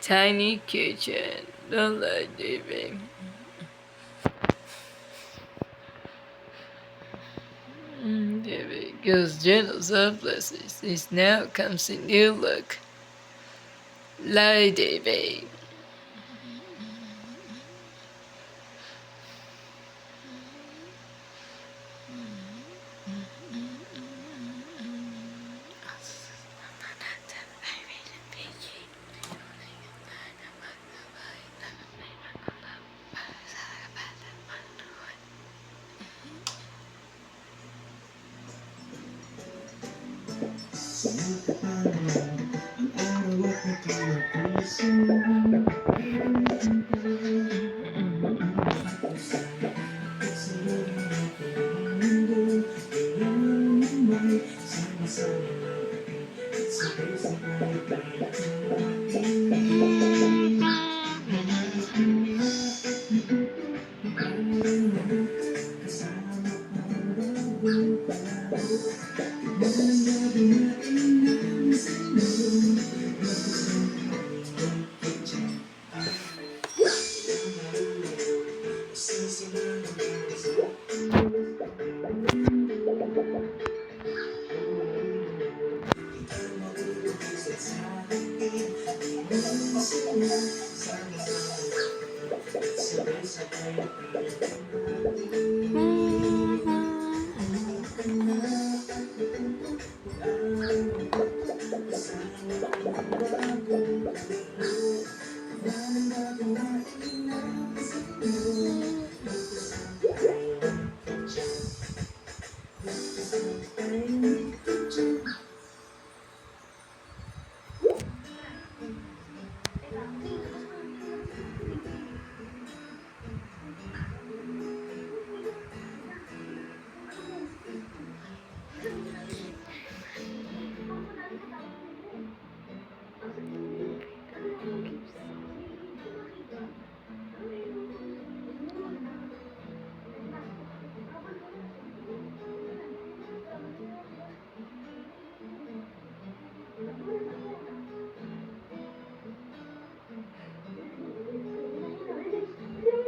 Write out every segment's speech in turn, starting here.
tiny kitchen, the living. Because gentle surpluses is now comes a new look. Lady babe.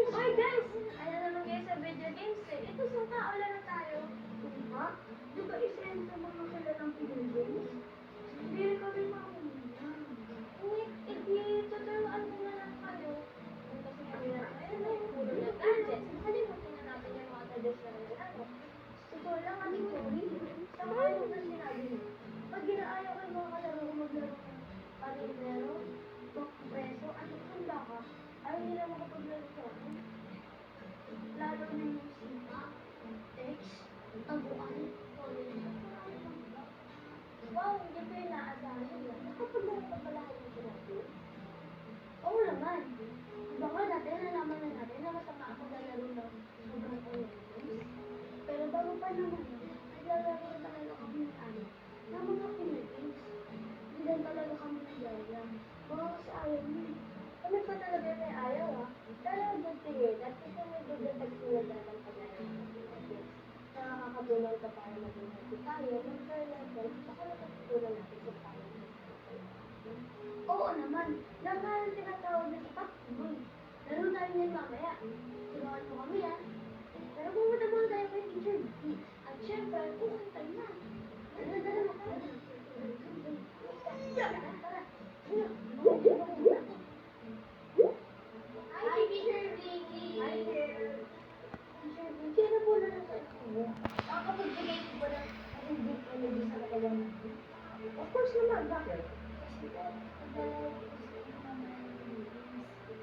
Oy guys! Ano naman kayo sa video games eh? Ito sungka o laro tayo? Sungka? Di ba isa yan sa mga kilalang video games? Hindi rin kami makumihan. Tuturuan ko na lang kayo. Kasi kami na ayun na yung puro na gadgets. Makalimutin na natin yung mga traditional na ano. Ikaw lang ang story. Saan kayo na sinabi mo? Pag ginaayaw ko yung mga kalaro ko maglaro ng parinero, preso, at handa ka, ayaw nila makapaglaro sa akin. Lalo na yung sima, text, taguan, wow, hindi ko yung naasahan yun. Nakapaglaro ka pala kayo ng sinabi? Oo naman. Baka dati nalaman na natin na masama ako lalaro ng sobrang online. Pero bago pa naman yun, naglalaro na talaga kami ng ano, ng mga Philippines. Hindi lang talaga kami naglalaro. Baka kasi ayaw mo. Kami pa talaga may ayaw ah. Pero good to hear that kasi may good na tagsulat naman pag nanonood ng Philippines. Nakakatulong ka para maging happy tayo, mag-share level, saka nakatulong natin kung paano oo naman. Lang nga yung tinatawag na ipak-boy. Laro tayo niyan mamaya. Tulungan mo kami ah. Pero pumunta muna tayo kay Teacher D. At syempre, pumunta na. Dala mo ka. Tara. Hi, Teacher Vicky. Hi there. Teacher Vicky, ano po na sa mo? Nakakapagbigay ko ba ng deep energy sa katawan natin? Of course naman. Bakit? Kasi po,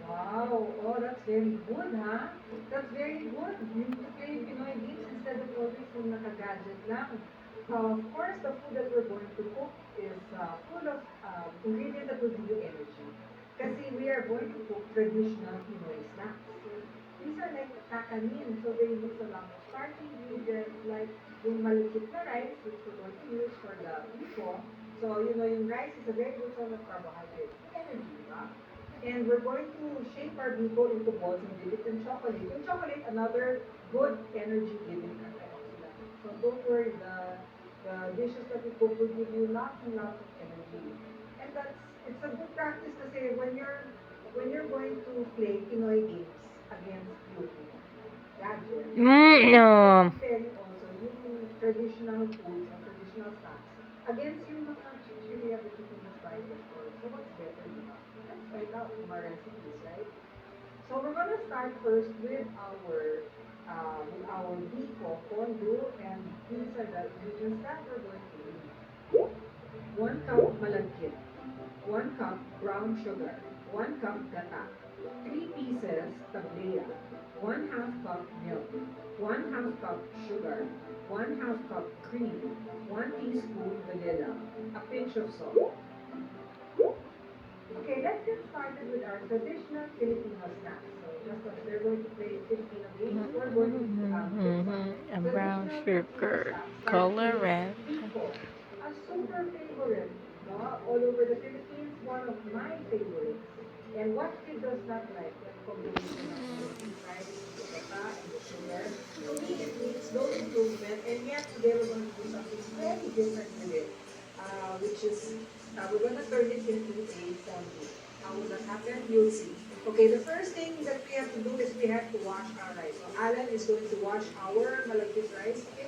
Wow, oh, that's very good, huh? That's very good. You need to play Pinoy games instead of always yung naka-gadget lang. Of course, the food that we're going to cook is full of ingredients that will give you energy. Kasi we are going to cook traditional Pinoy snacks. These are like kakanin, so they use a lot of starchy ingredients like yung malikit na rice, which we're going to use for the biko. So, yung rice is a very good source of carbohydrates. Energy, di ba? And we're going to shape our biko into balls and dip it in chocolate. Yung chocolate, another good energy giving antioxidant. So don't worry, the dishes that we cook will give you lots and lots of energy. And that's It's a good practice kasi when you're going to play Pinoy games against YouTube, gadgets, No. comparing also yung traditional foods or traditional snacks against yung mga chichirya that you can just buy in the store. So what's better, diba? Let's find out from our recipes, right? So we're gonna start first with our biko, fondue, and these are the ingredients that we're going to use. 1 cup malagkit, 1 cup brown sugar, 1 cup gata, 3 pieces tablea, 1/2 cup milk, 1/2 cup sugar, 1/2 cup cream, 1 teaspoon vanilla, a pinch of salt. Okay, let's get started with our traditional Filipino snacks. So just as we're going to play Filipino games, we're going to A brown sugar, color red. biko, a super favorite, no? All over the Philippines, one of my favorites. And what kid does not like the combination of the rice, the gata, and the sugar? To me, it means no improvement, and yet today we're going to do something very different with it, which is we're going to turn it into a fondue. How will that happen? You'll see. Okay, the first thing that we have to do is we have to wash our rice. So Alan is going to wash our malagkit rice. Okay?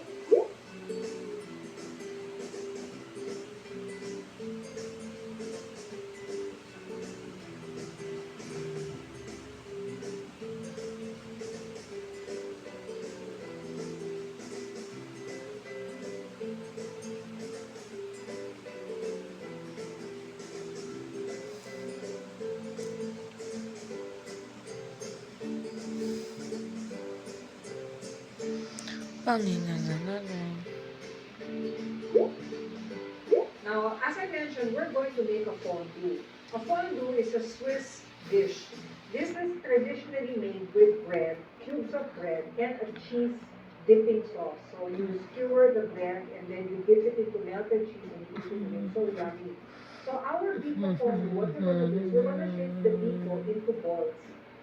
Now, as I mentioned, we're going to make a fondue. A fondue is a Swiss dish. This is traditionally made with bread, cubes of bread, and a cheese dipping sauce. So you skewer the bread and then you dip it into melted cheese and you eat it. It's so yummy. So our biko fondue, what we're going to do is we're going to shape the biko into balls.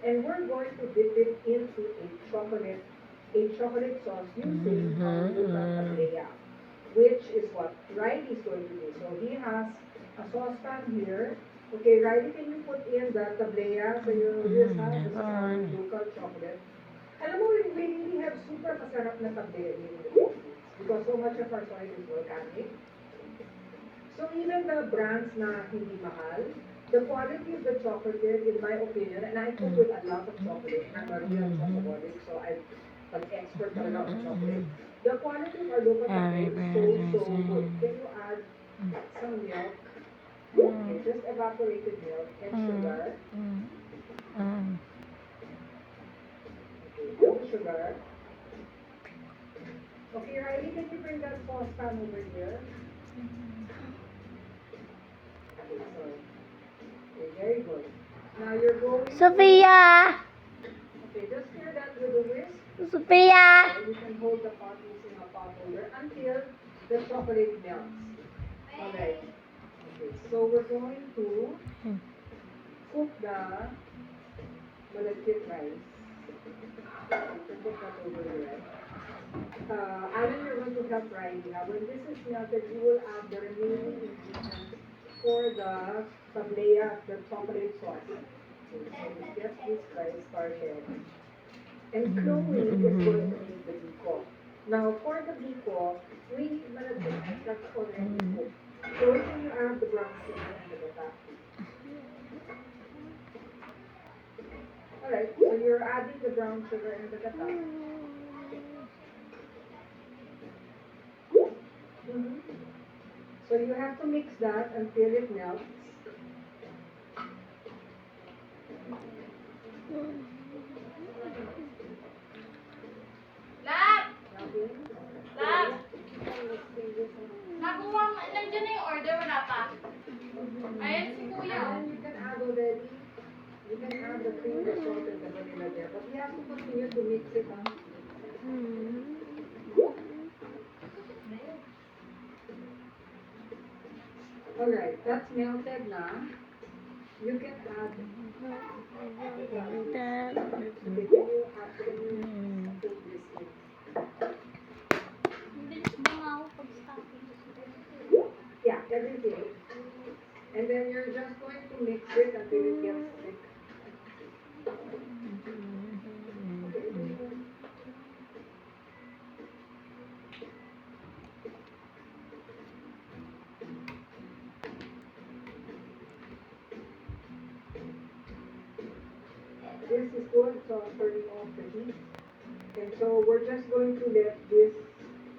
And we're going to dip it into a chocolate sauce using our local tablea, which is what Riley is going to do. So he has a saucepan here. Okay, Riley, can you put in the tablea? So you this is our local chocolate. Alam mo, we really have super masarap na tablea here in the Philippines because so much of our soil is organic. So even the brands na hindi mahal, the quality of the chocolate, in my opinion, and I cook with a lot of chocolate. I'm a real chocoholic, so I'm an expert talaga on chocolate. The quality of our local chocolate is so good. Can you add some milk? Okay, just evaporated milk and sugar. Okay, no sugar. Okay, Riley, can you bring that saucepan over here? Okay, so, okay, very good. Now you're going Sophia! okay, just stir that with a whisk. Sophia! Or you can hold the pot using a pot holder until the chocolate melts. Alright. Okay, so we're going to cook the malagkit rice. So put that over there. Alan, you're going to help Riley. Now, when this is melted, you will add the remaining ingredients for the tablea, the chocolate sauce. Okay, so we get this rice started. And Chloe is going to make the biko. Now, for the biko, we need malagkit that's already cooked. So can you add the brown sugar and the gata? Alright, so you're adding the brown sugar and the gata. So you have to mix that until it melts. Lab! Okay. Lab! Nakuha mo, nandiyan na yung order, wala pa. Ayan si kuya. And you can add already, you can add the cream, the salt, and the vanilla there. But you have to continue to mix it up. Alright, that's melted now. You can add okay, can you put this in? Bilis mo nga ako pag-stopping. Yeah, everything. And then you're just going to mix it until it gets thick. This is good, so I'm turning off the heat. And so we're just going to let this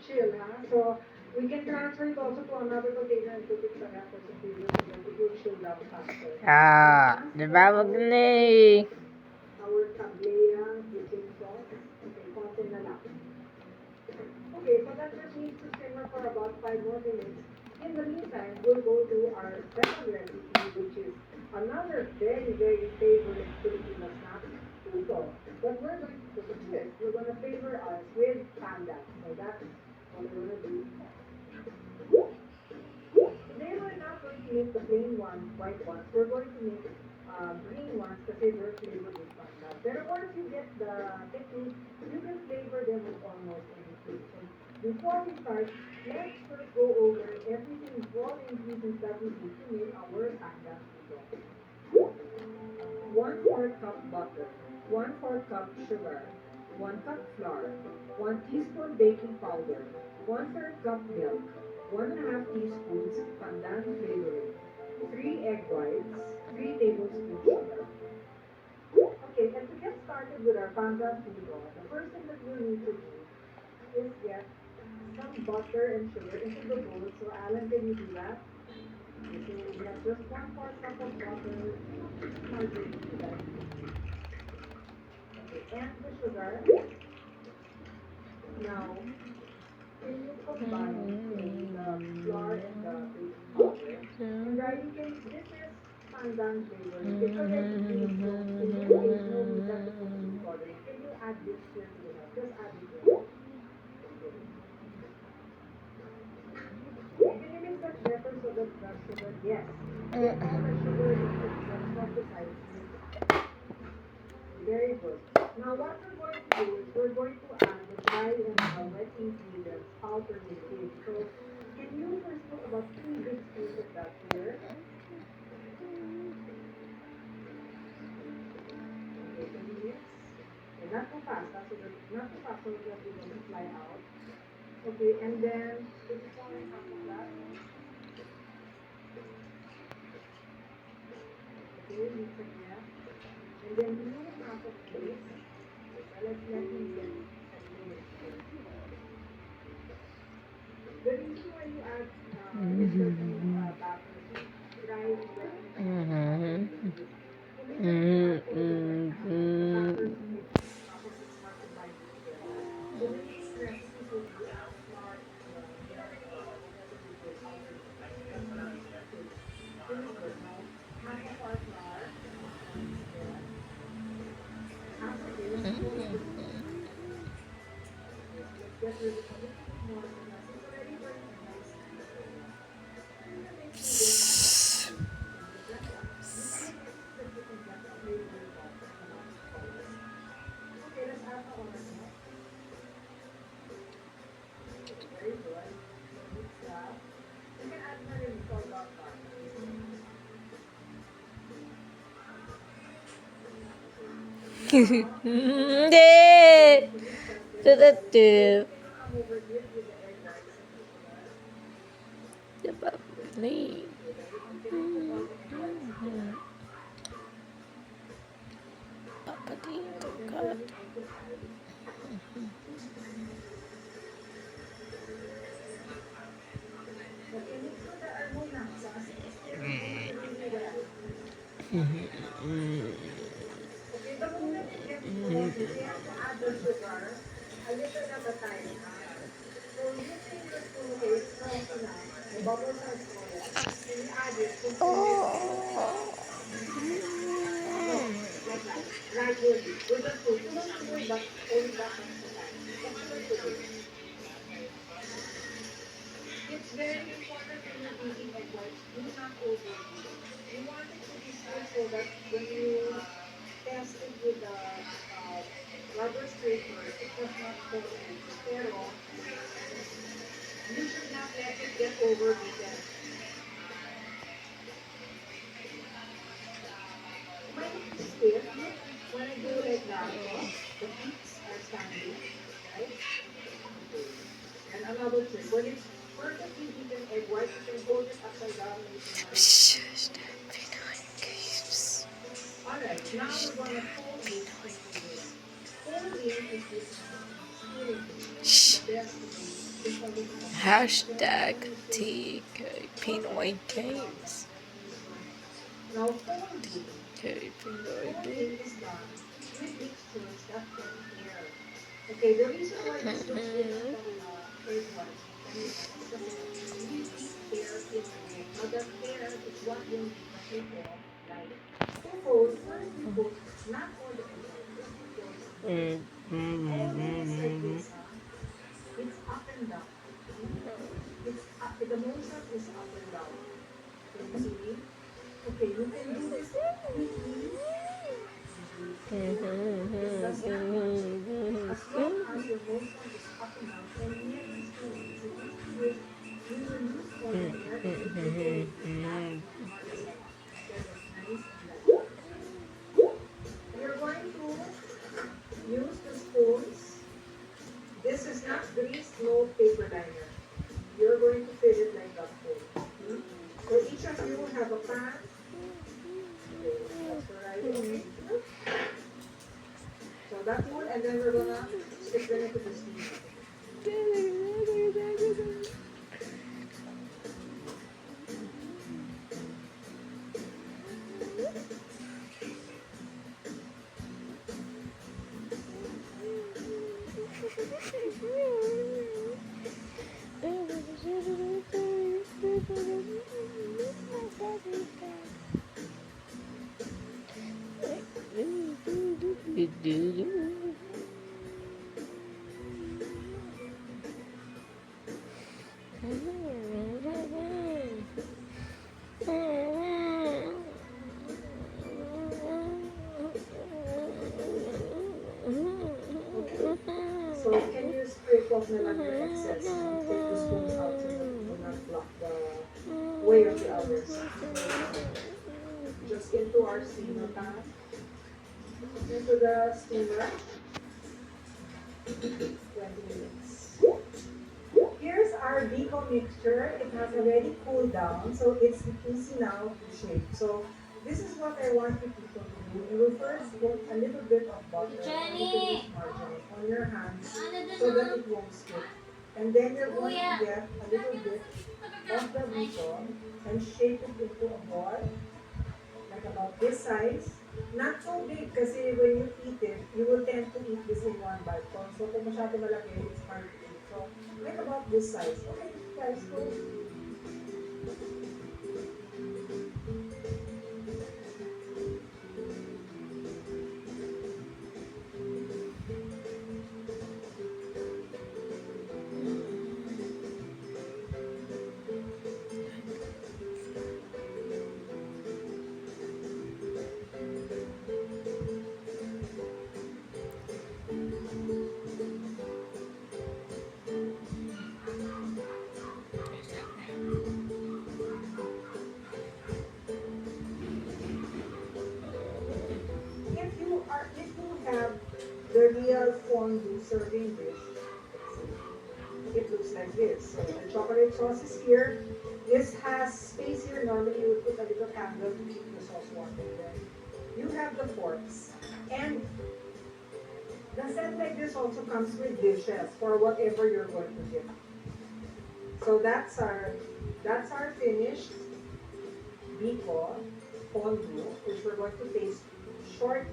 chill, huh? So we can transfer it also to another container and put it sa ref as a freezer so that it will chill down faster. Di ba? Wag na eh. Our tablea dipping sauce. Okay, konti na lang. Okay, so that just needs to simmer for about 5 more minutes. In the meantime, we'll go to our second recipe, which is another very, very favorite Filipino snack, puto. But we're going to do this. We're going to flavor us with pandan. So that's what we're going to do. Today we're not going to make the plain ones, white ones. We're going to make green ones kasi they're flavored with pandan. But once you get the technique, you can flavor them with almost anything. So before we start, let's first go over everything, all the ingredients that we need to make our pandan puto. 1/4 cup butter, 1/4 cup sugar, 1 cup flour, 1 teaspoon baking powder, 1/3 cup milk, 1.5 teaspoons pandan flavoring, 3 egg whites, 3 tablespoons sugar. Okay, and to get started with our pandan puto, the first thing that we'll need to do is get some butter and sugar into the bowl. So Alan, can you do that? Okay, so we have just 1/4 cup of butter, margarine sugar. Okay, and the sugar. Now, can you combine the flour and the baking powder? And Riley, this is pandan flavor. It's already made, so in this case, no need that to put food coloring. Can you add this here to the milk? Just add it here. Okay. Can you mix that better so that the sugar, yes. Get all the sugar into the sides. Very good. Now what we're going to do is we're going to add the dry and the wet ingredients alternately. So can you first put about 3 big spoons of that here? Okay, can you mix? Okay, not too fast, so that not too fast so that it doesn't fly out. Okay, and then this is all in half of that. Okay, mix again. And then you need half of this. Let me get the reason why you add certain batter is dry and wet. Batter to make properly smart to bind it together. So the main recipe will be add flour and whatever you put powder. That's what I'm saying. Very good. Now, half of our flour, half of this, let's get rid of a little bit more than that. It's already working nice. Okay, let's add the orange. Very good. Mix that. You can add na rin salt out back. Hindi. Tututu. Come over here with the egg whites and sugar. Diba? Please. Papatito ka. Okay, mix ko na muna sa Okay, the moment it gets cold, you have to add the sugar a little at a time. So using your spoon, okay, it's strong enough. The bubbles are small. Then you add it. So like that. Right here. With the spoon. You don't do it, but hold it back next to that. That's the way to do it. It's very important when you're beating egg whites. Do not overbeat. You want it to be smooth so that when you test it with the rubber scraper, it does not fall over. Pero, you should not let it get overbeaten. Tapos, the feet are standing, right? And another trick, when it's perfectly beaten egg white, you can hold it upside down and you can Alright, now we're gonna fold this into this. Folding is this steering the best way is a little Hashtag TK Pinoy Games. Now folding. TK Pinoy Folding Games. is done with mixtures that can air. Okay, the reason why this looks different from egg white is because we keep air in the egg. Now that air is what will be the shape of light. To fold, first we put not all the egg white, just the yolks. Always like this, it's up and down. It's up, the motion is up and down. Can you see me? Okay, you can do this quickly. It does not matter. As long as your motion is up and down, and never slow. So if you will lose all the air, it will go back instead of nice and light. You're going to use the spoons. This is not grease, no paper liner. You're going to fill it like that full. So each of you have a pan. Okay, that's right. Okay. So that one, and then we're gonna stick them into the steamer. So can you scrape off the excess and take the spoons out so that it will not block the way of the others? Just into our steamer pan. Into the steamer. 20 minutes. Here's our Biko mixture. It has already cooled down, so it's easy now to shake. So this is what I want you people to do. You will first put a little bit of butter, a little bit margarine on your hands so that it won't stick. And then you're going to get a little bit of the Biko and shape it into a ball, like about this size. Not so big kasi when you eat it, you will tend to eat this in one bite. So kung masyado malaki, it's hard to eat. So make about this size. Okay, guys, go. If you have the real fondue serving dish, it looks like this. So the chocolate sauce is here. This has space here. Normally you would put a little handle to keep the sauce warm. Then you have the forks. And the set like this also comes with dishes for whatever you're going to get. So that's our finished Biko fondue, which we're going to taste shortly.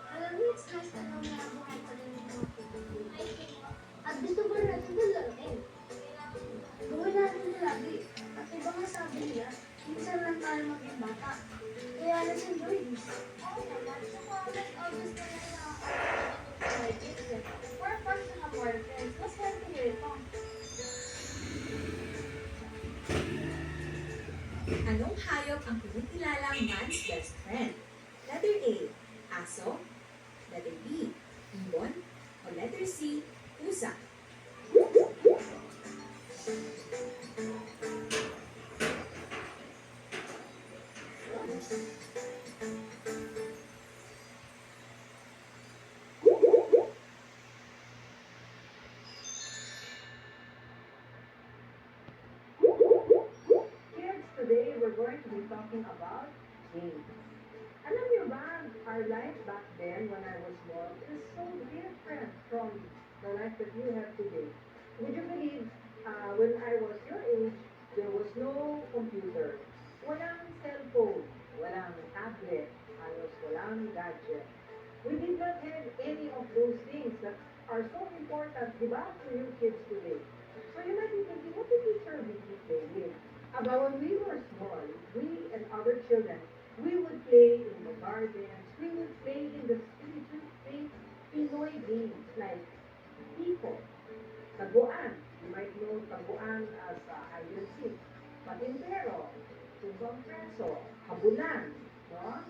Alam mo, it's nice na nung nabuhay pa rin yung mga At gusto ba natin na laruin? hayop ang kinikilalang man's best friend? Letter A, aso. Letter B, ibon. O letter C, pusa. Kids, today we're going to be talking about games. Alam niyo ba, our life back then when I was small is so different from the life that you have today. Would you believe, when I was your age, there was no computer, walang cellphone, walang tablet, halos walang gadget. We did not have any of those things that are so important, di ba, to you kids today. So you might be thinking, what did teacher really play with? About when we were small, we and other children, we would play in the gardens, we would play in the streets, we would play Pinoy games like Pico, Taguan. You might know Taguan as hide and seek. Patintero, Tumbang Preso, Habulan, no?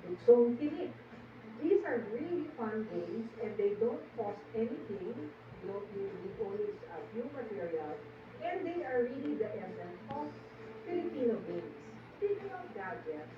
Luksong Tinik. These are really fun games and they don't cost anything. You don't need only a few materials. And they are really the essence of Filipino games. Speaking of gadgets,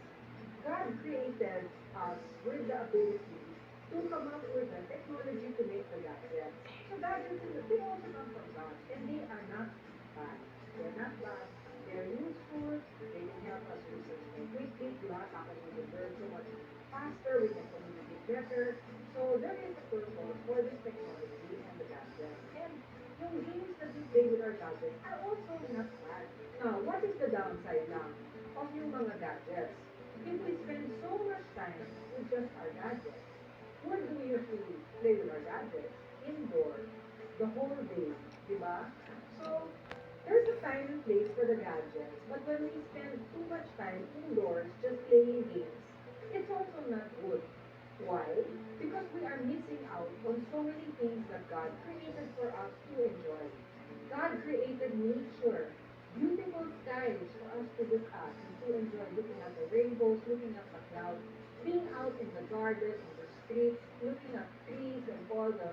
God created us with the ability to come up with the technology to make the gadgets. So gadgets, they also come from God and they are not bad. They're not bad. They're useful. They can help us research more quickly. Lahat ako we can learn so much faster. We can communicate better. So there is a purpose for this technology and the gadgets. And yung games that we play with our gadgets are also not bad. Now, what is the downside now of yung mga gadgets? If we spend so much time with just our gadgets, where do we usually play with our gadgets? Indoors, the whole day, di ba? So, there's a time and place for the gadgets, but when we spend too much time indoors just playing games, it's also not good. Why? Because we are missing out on so many things that God created for us to enjoy. God created nature, beautiful skies for us to look at and to enjoy looking at the rainbows, looking at the clouds, being out in the garden, in the streets, looking at trees and all the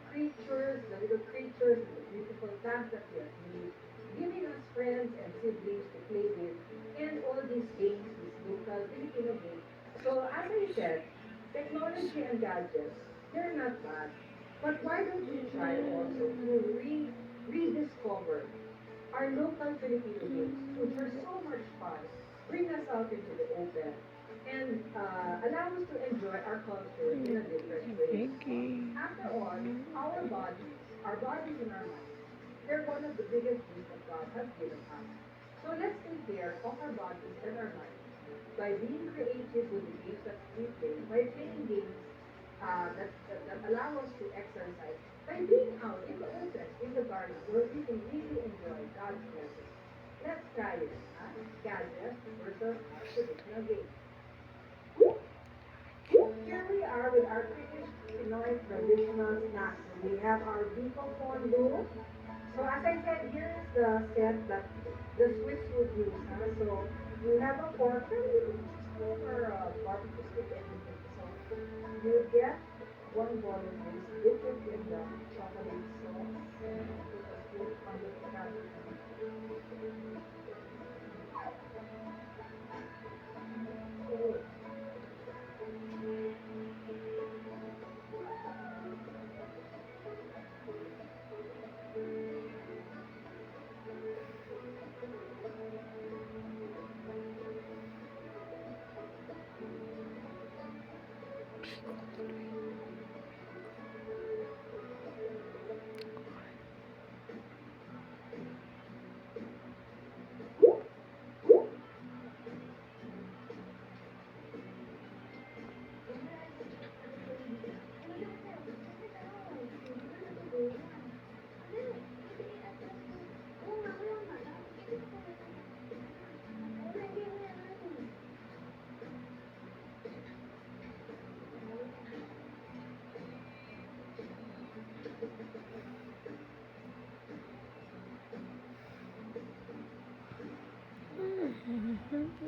creatures, the little creatures and the beautiful plants that we have made, giving us friends and siblings to play with, and all these games, these local Filipino games. So as I said, technology and gadgets, they're not bad. But why don't we try also to rediscover our local Filipino games, which are so much fun, bring us out into the open, and allow us to enjoy our culture in a different way. After all, our bodies and our minds, they're one of the biggest gifts that God has given us. So let's take care of our bodies and our minds by being creative with the games that we play, by playing games that allow us to exercise, by being out in the open, in the garden, where we can really enjoy God's blessings. Let's try it. Huh? Gadgets versus our traditional games. Here we are with our Pinoy traditional snacks. We have our Biko fondue. So as I said, here is the set that the Swiss would use. Huh? So you have a fork, maybe a spoon or a barbecue stick, anything. So you get one bowl of this, dip it in the chocolate sauce, and put a spoon on the Okay. Alam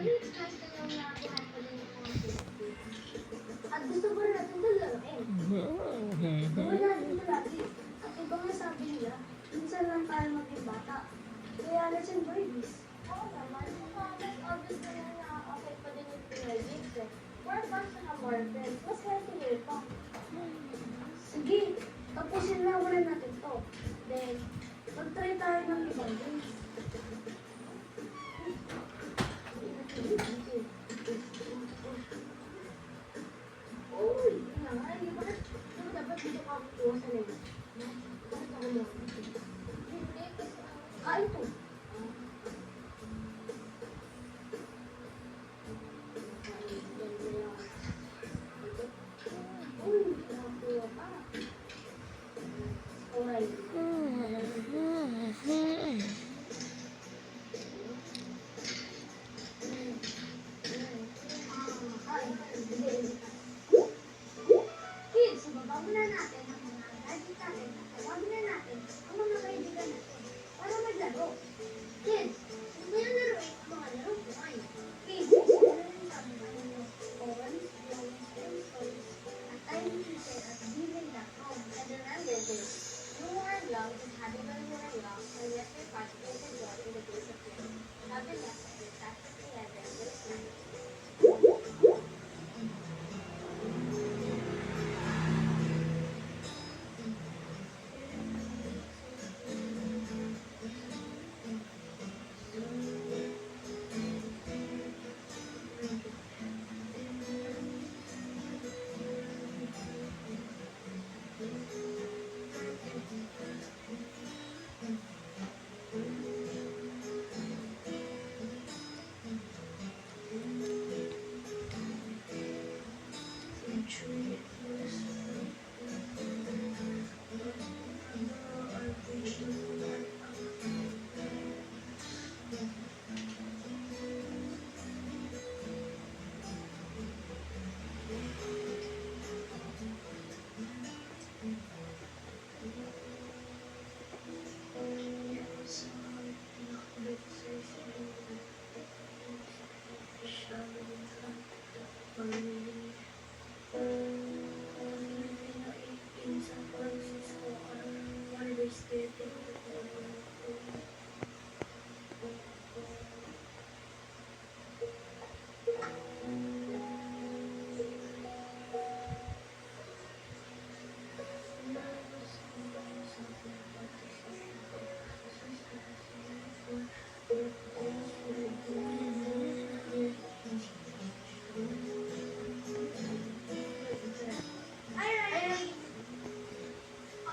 niyo, stress na lang nakuha ko din yung mga pinapit. At gusto pa rin natin dalawain. Gawin natin ito lagi. At iba nga sabi nila, minsan lang tayo maging bata. Kaya let's enjoy this. Oo naman, mas obvious na lang nakaka-affect pa din yung Pinoy games eh. More fun siya na more friends. Mas healthy nyo ito. Sige, tapusin na muna natin to. Then, mag-try tayo ng ibang games. Uy, yun na nga. Bakit dapat dito ka kukuha sa legs? Bakit ako lang? Hindi, kasi ito. Uy, nakakuha pa. Alright. Kids, ibaba muna natin ang mga gadget natin at tawagin na natin ang mga kaibigan natin para maglaro. Kids, hindi mo yung laruin ang mga laro ko ngayon. Kids, ano rin sabi ko ninyo? Poems, drawings, and stories at tinyteacher@gmail.com. And remember this, you are loved and happy when you are loved, and let your participate and joy in the days of your life. Have the lesson with Pastor Eleven this night.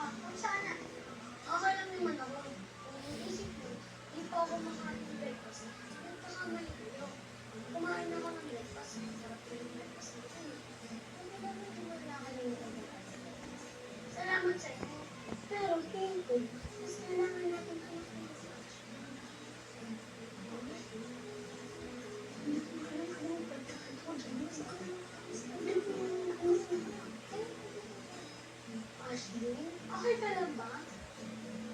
Kung sana, okay lang naman ako. Kung iisip mo, di pa ako makain ng breakfast. Nagkakamali ko. Kumain ako ng breakfast. Sarap ko yung breakfast nito. Hindi naman hindi mo nakakalimutan ng salamat sa inyo. Pero tingin ko, mas kailangan natin kayo ng lunch. Hindi ko makalimutan. Ashley? Okay ka lang ba?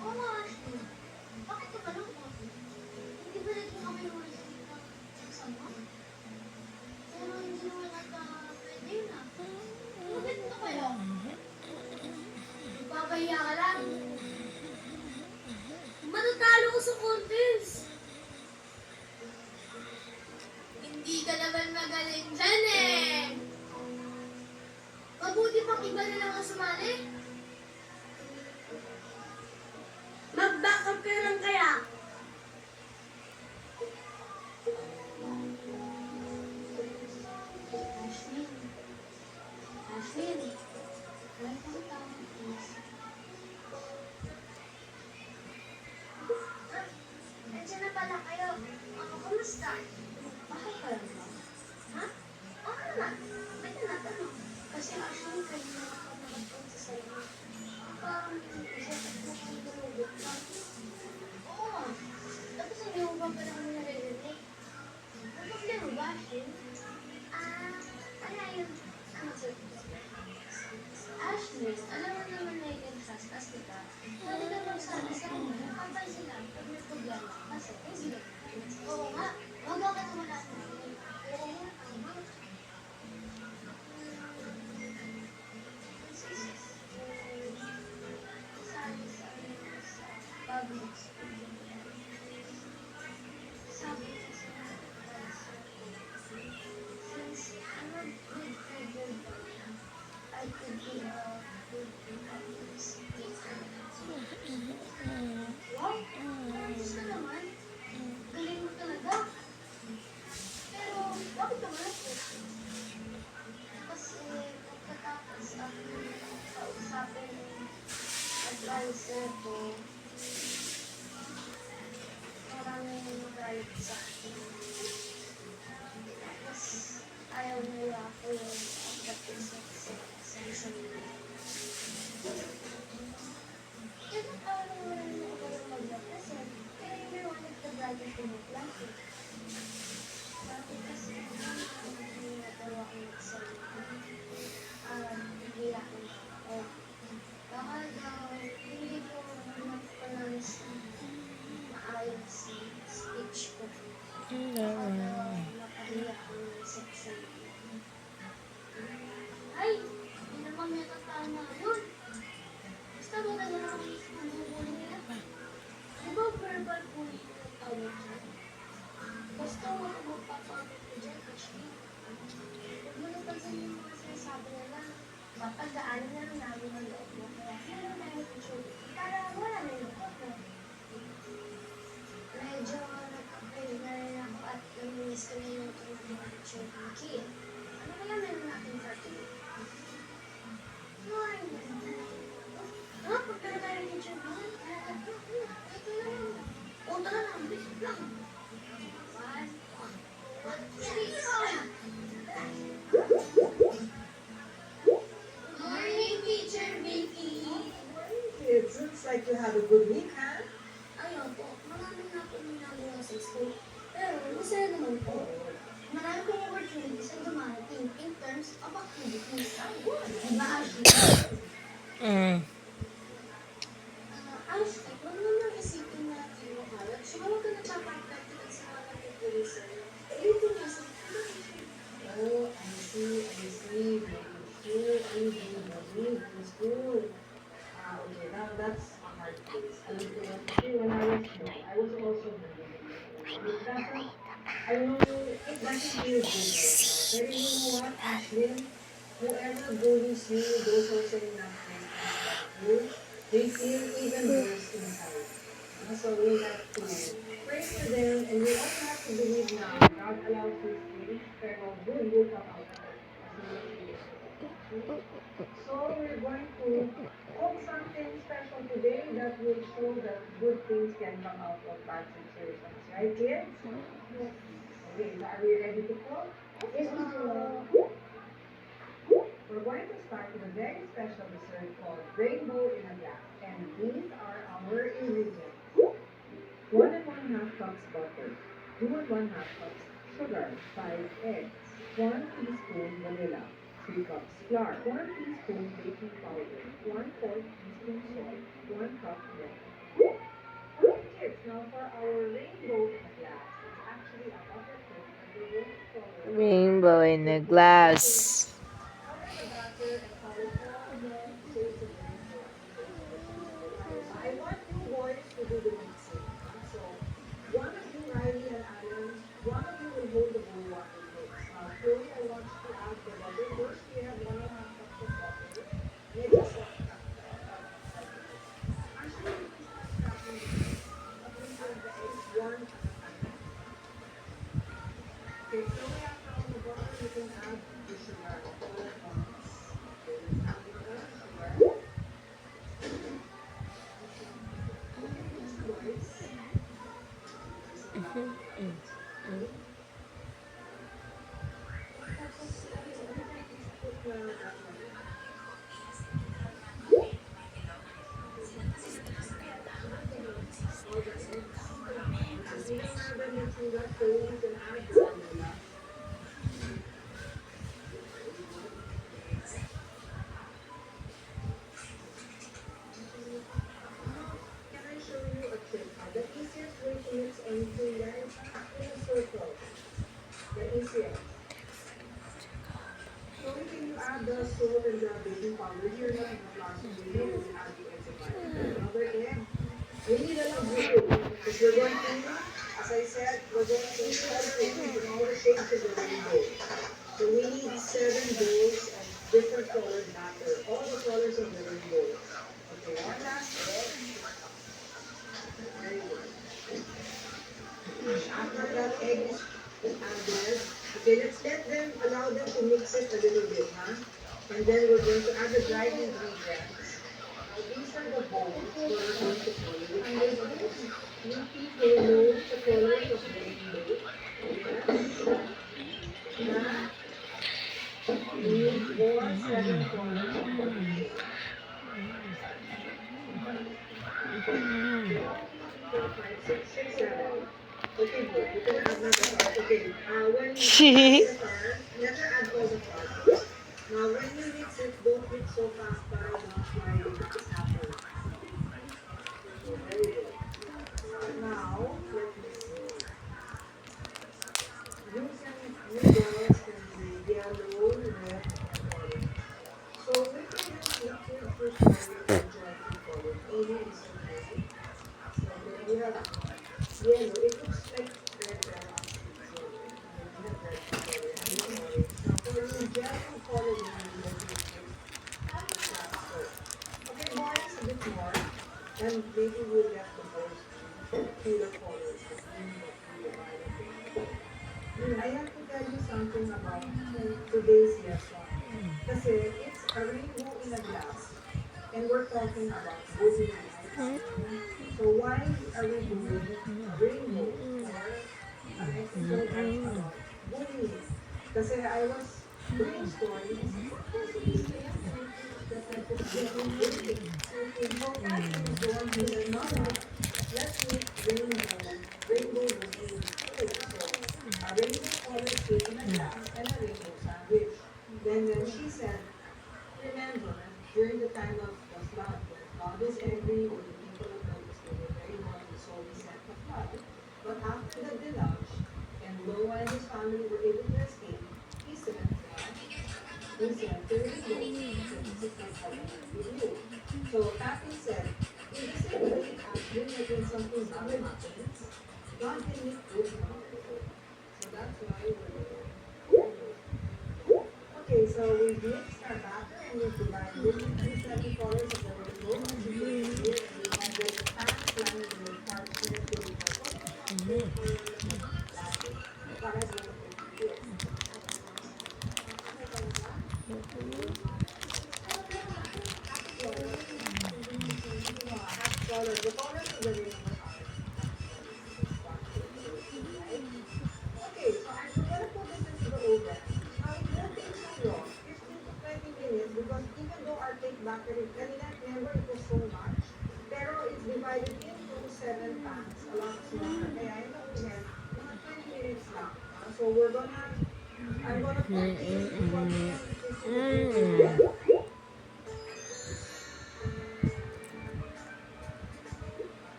Oo nga, Ashley. Bakit ka malungkot? Hindi ba naging kami yung result ng exam mo? Pero hindi naman nata pwede yun ah. Bakit ito kayo? Magpapahiya ka lang. Matatalo ko sa contest. Hindi ka naman magaling dyan eh. Mabuti pang iba na lang ang sumali. Mag-backup ka lang kaya. Ashley. Welcome down, please. Nandiyan na pala kayo. Kumusta? Okay ka lang ba? Ha? Okay naman. Ba't na natanong? falsetto, maraming magalit sa akin. Tapos, ayaw nila ako yung sa isang Kaya ayaw nila ako yung mag-represent. Kaya they wanted to graduate from the classes. Bakit kasi hindi natawa ako mag-exam. Hindi ako ako. Baka daw, hindi ko napapanas maayos sa speech ko. Baka daw, mapahiya ako sa exam. Ay! Hindi naman may tatama yun. Basta ba na lang ako magbubuli nila? Di ba verbal bullying yung tawag dyan? Basta wag mo papagod ko dyan, HB. Huwag mo napansin yung mga sinasabi nila. Papagdaanan na lang namin ang loob mo. Kaya meron tayo teacher para wala na yung loob mo. Medyo nag-upgrade na rin ako at naminis ko na yung mga teacher ng kid. Ano kaya meron natin for today? Ay, pagkala tayo ng teacher mo. Ito na lang. O, tara na. Bisit lang. Morning, Teacher Vicky. It looks like you have a good week, huh? Ayun po, marami na po ginagawa sa school. Pero masaya naman po. Marami pong opportunities ang dumarating in terms of activities. Diba, Ashley? Ashley, huwag mo nang isipin na yung halat. Sumawag ka na papag-practical sa mga nagtuturisan. Ito nga sa Oh, I see. Making sure everybody in school. Okay, now that's a hard case. Alam ko lang, kasi when I was young, I was also bullied. I know it doesn't feel good right now. But you know what, Ashlyn? Whoever bullies you, those who say nothing about you, they feel even worse inside. So we have to pray for them, and we also have to believe now God allows these things, pero good will come out of it. So we're going to cook something special today that will show that good things can come out of bad situations. Right, kids? Okay, so are we ready to cook? Yes, ma'am. We're going to start with a very special dessert called Rainbow in a Glass. And these are our ingredients. 1 1/2 cups butter, 2 1/2 cups sugar, 5 eggs, 1 teaspoon vanilla, 3 cups flour, 1 teaspoon baking powder, 1/4 teaspoon salt, 1 cup milk. Okay, kids, now for our rainbow in a glass, it's actually a butter cake and we're going to follow Rainbow in a glass. color the batter and follow all the shapes of the rainbow. I want you boys to do the mixing. So, one of you, Riley and Alan, one of you will hold the bowl while we mix. Chloe, I want you to add the butter. First, we have 1 1/2 cups of butter. Maybe actually, we can start scrapping this. Please add the eggs one at a time. Okay, Chloe, after all the butter, you can add the sugar all at once. Okay, let's add the sugar. Can I show you a trick? The easiest way to mix anything guys in a circle. The easiest. So can you add the salt and the baking powder here na in the plastic video and you add the eggs and another egg. We need a glue because we're going to, as I said, we're going to celebrate in all the shapes of the rainbow. So we need 7 bowls of different colored batter, all the colors of the rainbow. Okay, one last egg. Very good. After that egg is added, okay, let's allow them to mix it a little bit, huh? And then we're going to add the dried ingredients. these are the bowls where we're going to color it. And there's this Yuki Halo, the colors of rainbow. Yes. That need 4, 7 colors of rainbow. 4, 5, 6, 7. Okay, good. You can add na the cards. Okay, when you add the cards, never add all the cards. Now, when you mix it, don't mix so fast para not my happen. So, very good. Now, let me see. You girls can do yellow, red, and orange. So, we can use liquid fruit color or dry fruit color. Any is okay. So, then we have yellow. It looks like red, actually. So, then we have red food color and then orange. Now, for your gel food color, you will use it. Okay, boys, a bit more. And maybe we'll get the most cooler colors, the green, the violet. I have to tell you something about today's lesson. Kasi it's a rainbow in a glass. And we're talking about bullying, right? So why are we doing rainbow? Or an example about bullying. Kasi I was brainstorming. What possibly can that type of bullying? Okay, so that is the one who said, Mama, let's make rainbow bullying. So a rainbow colored cake in a glass and a rainbow sandwich. Then she said, remember, during the time of the flood, when flood is angry, or the people of Notice they were very naughty, so we sent the flood. But after the deluge, and Noah and his family were able to escape, he sent the rainbow. So this is my covenant with you. So Papi said, in the same way, after when something bad happens, God can make good from it. So that's why we're okay, so we've mixed our batter and we've divided it into 7 colors of the rainbow. As you can see here, we have the pants lying in the parts in the purple, para sa mga half color. The colors of the rainbow are okay, so I'm gonna put this into the oven. Now, it won't take so long, 15 to 20 minutes, because even though our cake batter is kanina, remember it was so much, pero it's divided into 7 pans, a lot smaller. Kaya in the oven, mga 20 minutes lang. So I'm gonna put this in what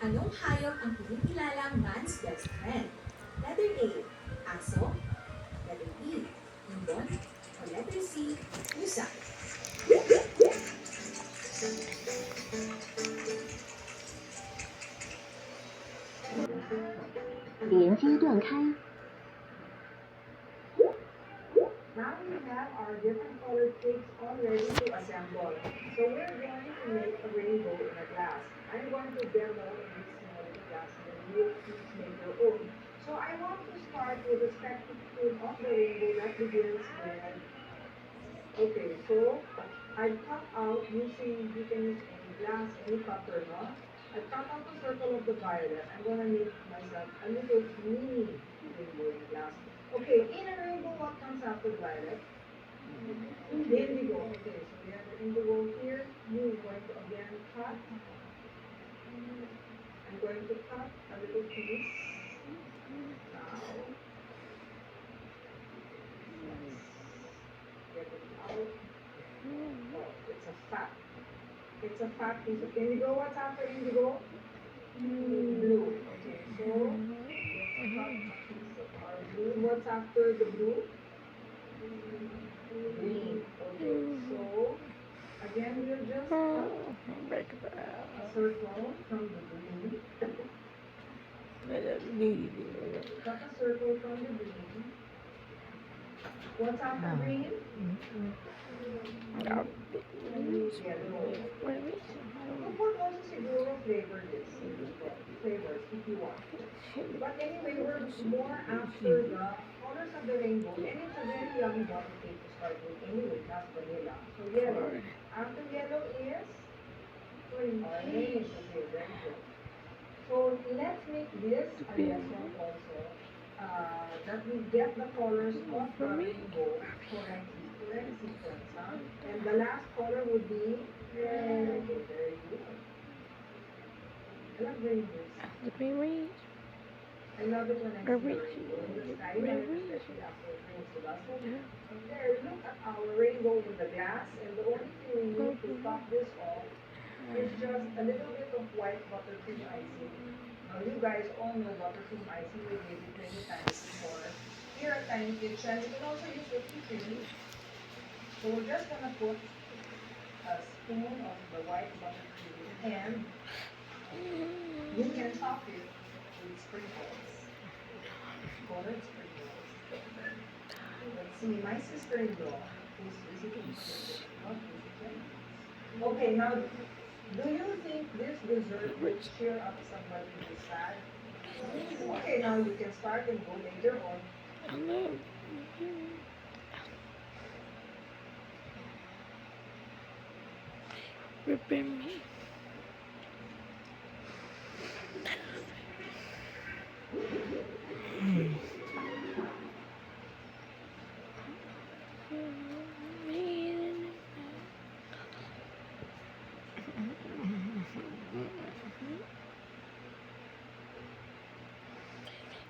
Anong hayop ang kinikilalang man's best friend? Letter A, aso. Letter B, ibon. O letter C, pusa. 连接断开。 Now we have our different colored cakes all ready to assemble. So we're going to make a rainbow in a glass. I'm going to demo in this small glass and then you each make your own. So I want to start with the spectrum of the rainbow that begins with. Okay, so I cut out using, you can use any glass, any cutter, no? I cut out the circle of the violet. I'm gonna make myself a little mini rainbow in glass. Okay, in a rainbow, what comes after violet? Indigo. Okay, so we have the indigo here. You're going to again cut. I'm going to cut a little piece. Now, let's get it out. Oh, it's a fat. It's a fat piece of indigo. What's after indigo? Blue. Okay, so let's cut a piece of our blue. What's after the blue? Green. Okay, so again we'll just cut a circle from the green. Cut a circle from the green. What's after green? Yellow. You could also siguro flavor this. Flavors if you want. But anyway, we're more after the colors of the rainbow. And it's a very yummy bottle cake to start with anyway, not vanilla. So yellow. After yellow is Orange. Okay, very good. So let's make this a lesson also. That we get the colors of the rainbow correctly, correct sequence, huh? And the last color would be red. Okay, very good. I love rainbows. I love it when I see a rainbow in the sky, and especially after it rains with us. So there, look at our rainbow in the glass, and the only thing we need to top this off is just a little bit of white buttercream icing. Now, you guys all know buttercream icing. We've made it many times before. Here at Tiny Kitchen, you can also use whipping cream. So we're just gonna put a spoon of the white buttercream, and you can top it with sprinkles. Colored sprinkles. Let's see, my sister-in-law is visiting today, not visiting. Okay, now, do you think this dessert will cheer up somebody who's sad? Okay, now you can start and go later on.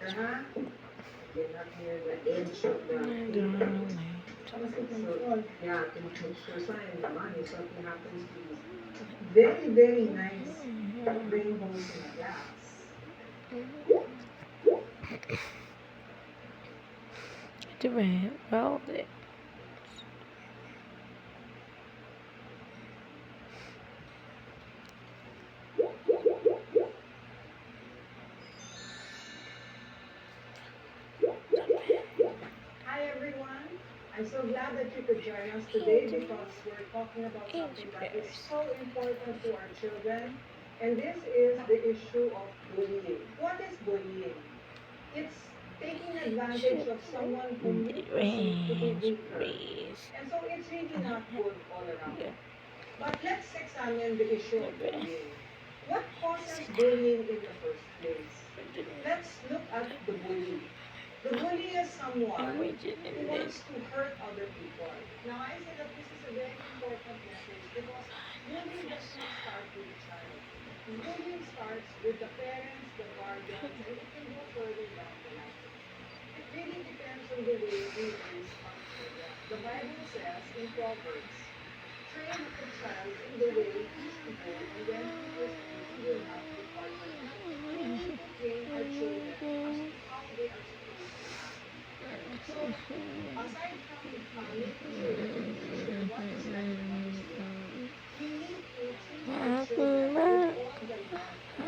Uh-huh. You cannot hear the edge of the so, yeah, to make sure sign naman if something happens to you. Very, very nice rainbows in a glass. Hi everyone. I'm so glad that you could join us today because we're talking about something that is so important to our children. And this is the issue of bullying. What is bullying? It's taking advantage of someone whom you perceive to be weaker. And so it's really not good all around. But let's examine the issue of bullying. What causes bullying in the first place? Let's look at the bully. The bully is someone who wants to hurt other people. Now, I say that this is a very important message because bullying does not start with the child. Bullying starts with the parents, the guardians, and it can go further down the line. It really depends on the way we raise our children. The Bible says in Proverbs, train up a child in the way he should go, and when he is old, he will not depart from it. We need to train our children as to how they are supposed to act. So, aside from making sure that we teach them what is right and what is wrong, we need to treat our children with all the love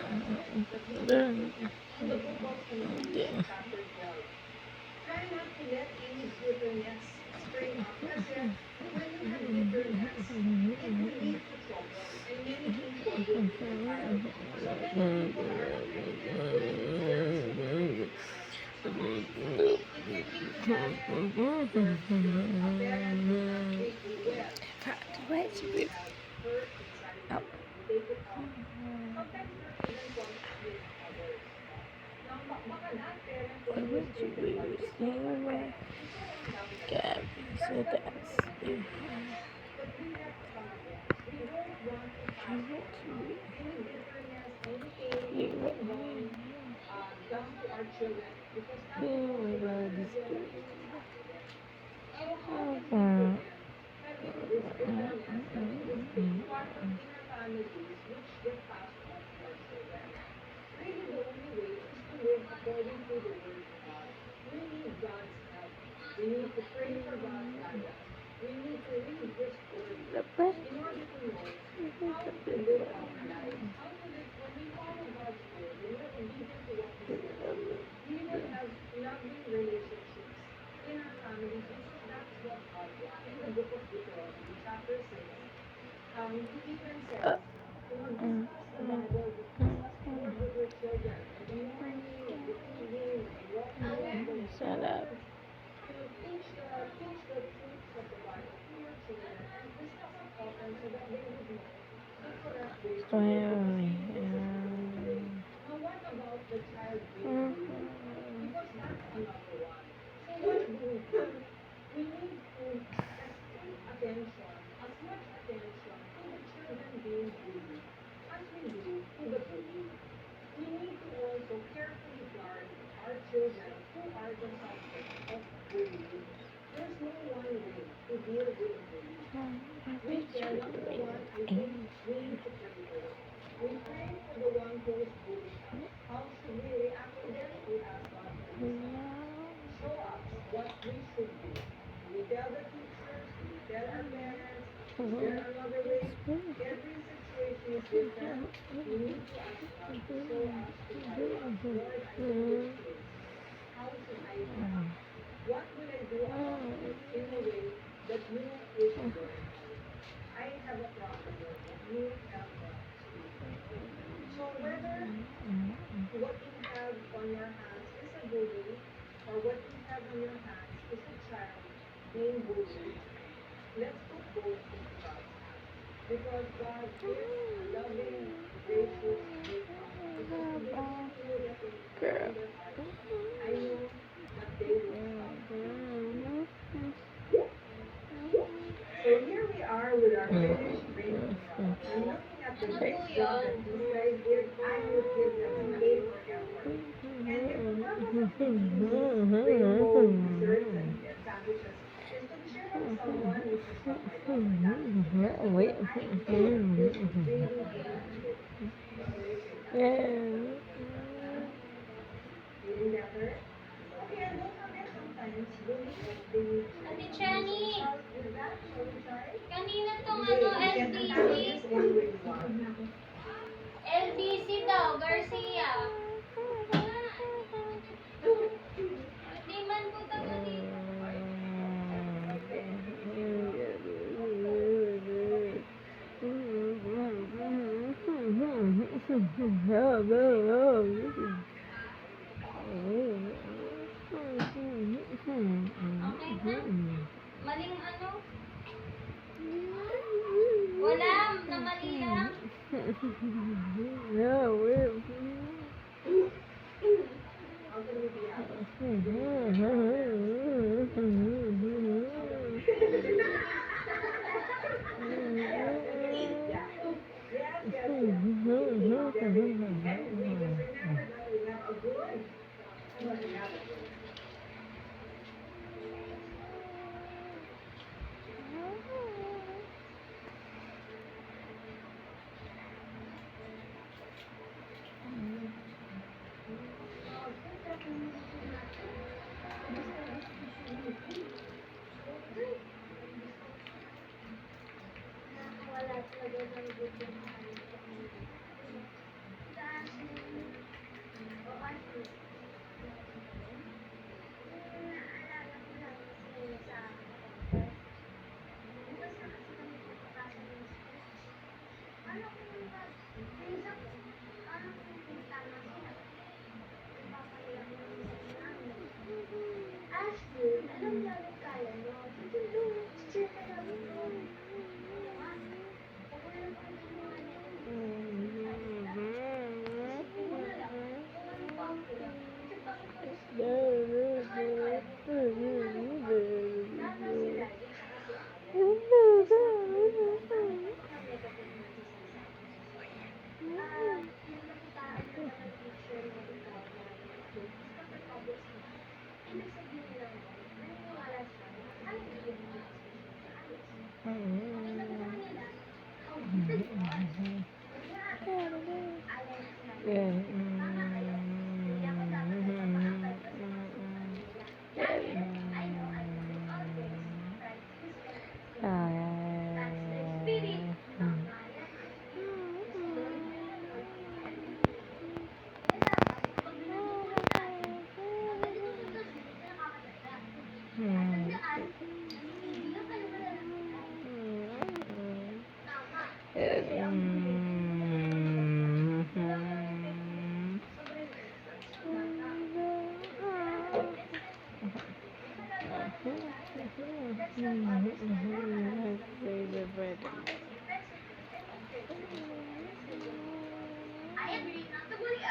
and respect that we can give. In the book of Hebrews, chapter 12, try not to let any bitterness spring up, kasi when you have bitterness, it will lead to trouble, and many people will be defiled. So many people are offended when parents will behave somehow. It can lead to bad health where a parent will not treat you well. You will have hurt inside you. You take it out. Sometimes not even conflict with others. Now, baka that parent was mistreated by his children, and so on down the line. That's the bitterness that we have to come against. We don't want to pass on any bitterness, any pain, any wrong done to our children because that will also burden the generations after them. So how can we prevent having this bitterness and this pattern in our families which get passed on to our children? Really, the only way is to live according to the Word of God. We need God's help. We need to pray for God's guidance. We need to read His Word in order to know how to live our lives, how to live when we follow God's Word, when we're obedient to what He says. We will have loving relationships in our families because that's what God wants. In the book of Deuteronomy, chapter 6, He even says, discuss the Bible, discuss the Word with your children in the morning, in the evening, when you walk in the world. Teach the truths of the Bible to your children and discuss it often so that they would know incorrect way to Ay, live. ay, Now, what about the child being bullied? Because that's another one. So what do? We need to give attention, as much attention to the children being bullied as we do to the bully. We need to also carefully guard our children who are the subject of bullying. There's no one way to deal with bullying. We can, number one, I think we need to pray first. We pray for the one who is bullying us. How should we react to them? We ask God for wisdom. Show us what we should do. Do we tell the teachers? Do we tell our parents? Is there another way? Every situation is different. We need to ask God to show us, to guide us. Lord, I'm in this place. How should I react? What will I do about this in a way that you wish for? I have a problem, Lord, but you have the solution. So whether what you have on your hands is a bully, or what you have on your hands is a child being bullied, let's put both into God's hands. Because God is a loving, gracious, good Father. Because He really knew that in their hearts, I know that they will stop. So here we are with our finished drinking cup. And looking at the next job that these guys did, I would give them an A for effort. And if the purpose of making these rainbow desserts and sandwiches is to share with someone, which is what my daughter does, but Wait. I think this really did feeling better? Okay, and don't forget sometimes bullies, they need to Ate amuse Jenny, themselves with that. Shall we try? kanina tong Hey, ano, we can LBC. tackle this any way we want. LBC daw, Garcia. Hindi man po taga dito. Okay na? Maling ano? Wala, na mali lang. How can we be honest? Yes, definitely. And we just remember that we have a good and we have a good. Wala talaga ng gusto. Saan? O ano? Naalala ko lang kasi sa bukas na kasi kami pagpapasok ng school. Ano kung pinsan ko? Ano kung pintana sila? Ipapahilang mo sa namin. Ashley, alam namin kaya mo. Sige, share ka namin doon.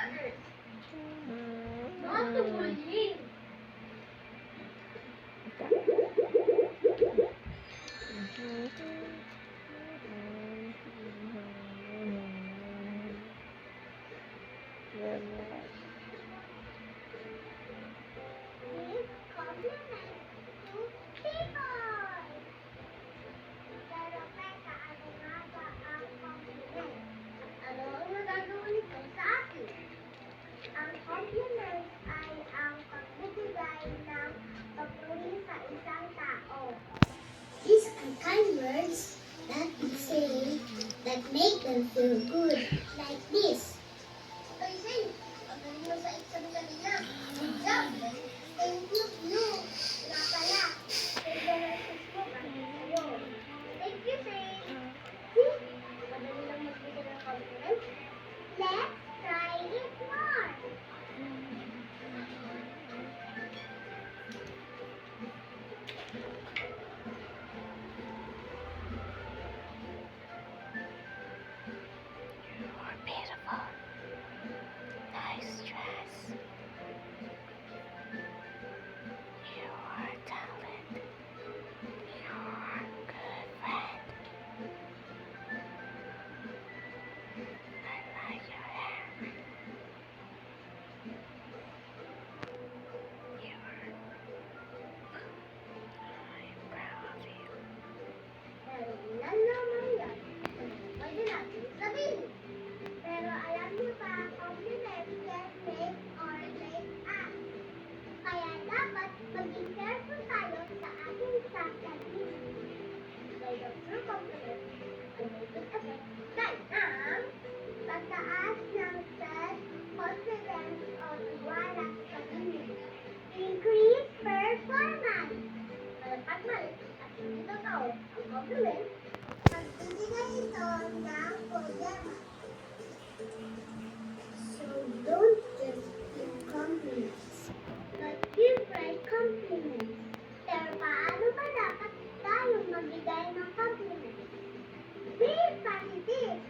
others. Not to bullying. Give compliments to people. Pero teka, ano nga ba ang compliment? At ano ang nagagawa nito sa akin? Ang compliment ay ang pagbibigay ng papuri sa isang tao. These are kind words that we say that make them feel good. Like this. Ay, say, pagaling mo sa exam kanina. Good job. Thank you, Blue. Nga pala. Congratulations mo para sa'yo. Thank you, say. See? Madali lang magbigay ng compliment. Let's try it more. You're beautiful. Nice dress. You are talent. You're a good friend. I like your hair. I'm proud of you. Pero ilan naman yan? Pwede natin sabihin. Pero alam niyo ba, compliment can make or break us. Kaya dapat maging careful tayo sa ating sasabihin. Dahil ang true compliment ay may good effect. Guys, ang pagtaas ng self-confidence o tiwala sa sarili. Increase performance. Pag mali at hindi totoo ang compliment, magbibigay ito ng problema. So don't just give compliments, but give right compliments. Pero paano ba dapat tayo magbigay ng compliments? Be positive.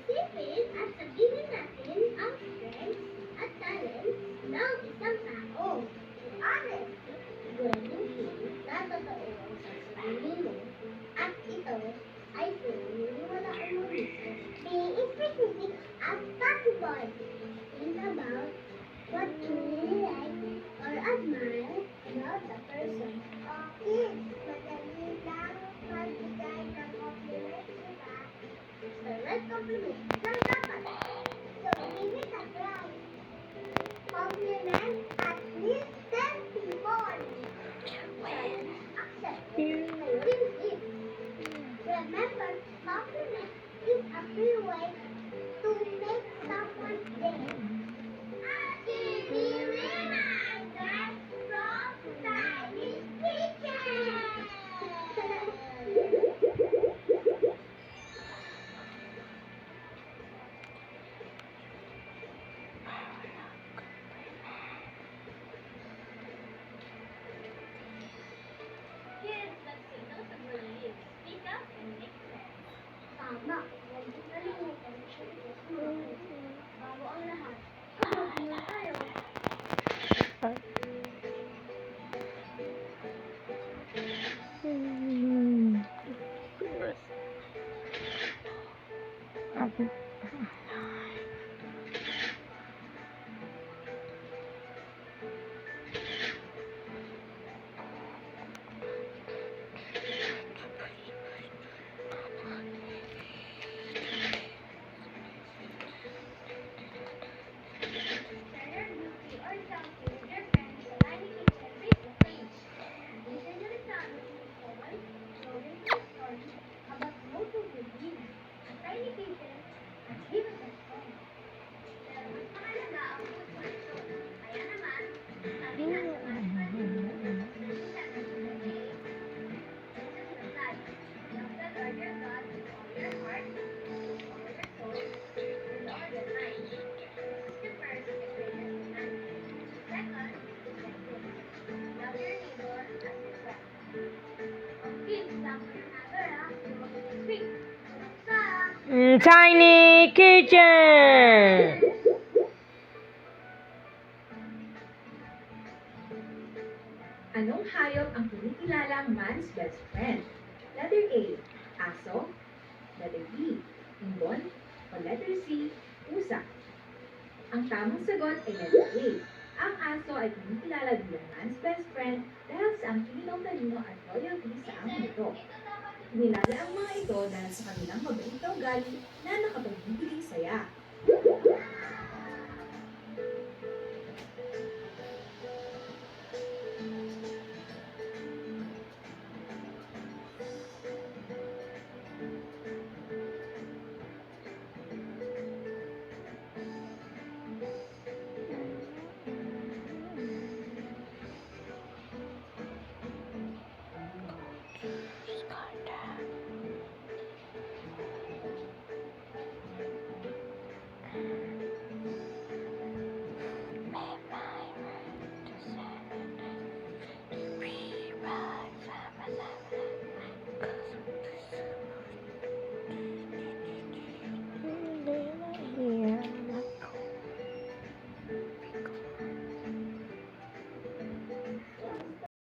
Isipin at sabihin natin ang strengths at talents ng isang tao. Honestly, gawin na totoo ang sasabihin mo at ito ay pininiwalaan mo mismo. Being specific as possible. Think about what you really like or admire about the person. Okay, madali lang magbigay ng compliment, diba? The right compliment lang dapat. So give it a try. Compliment at least 10 people. Challenge accepted. Believe it. Remember, compliment is a free way to make someone's day. Easy reminder from Chinese teacher. Kids, let's signal sa bullying. Speak up and make friends. Tama. Huwag mo kalimutan siya. Bago ang lahat. Ano tayo? Share your beauty or something with your friends sa Tiny Kitchen Facebook page. Listen to the sound of your phone, showing your story about local good deeds. At Tiny Kitchen, at give us a song. Pero mas mahalaga ang good fortune. Kaya naman, sabi nga sa mas pwede, love the Lord your God with all your heart, with all your soul, with all your mind. This is the first and greatest commandment. Second is like this. Love your neighbor as yourself. Okay, lang for another, ha? Next week. Sa Tiny Kitchen! Anong hayop ang kinikilalang man's best friend? Letter A, aso. Letter B, ibon. O letter C, pusa. Ang tamang sagot ay letter A. Ang aso ay kinikilala bilang man's best friend dahil sa ang talino at loyalty sa amo nito. Kinilala ang mga ito dahil sa kanilang mabait na ugali na nakapagbibigay saya.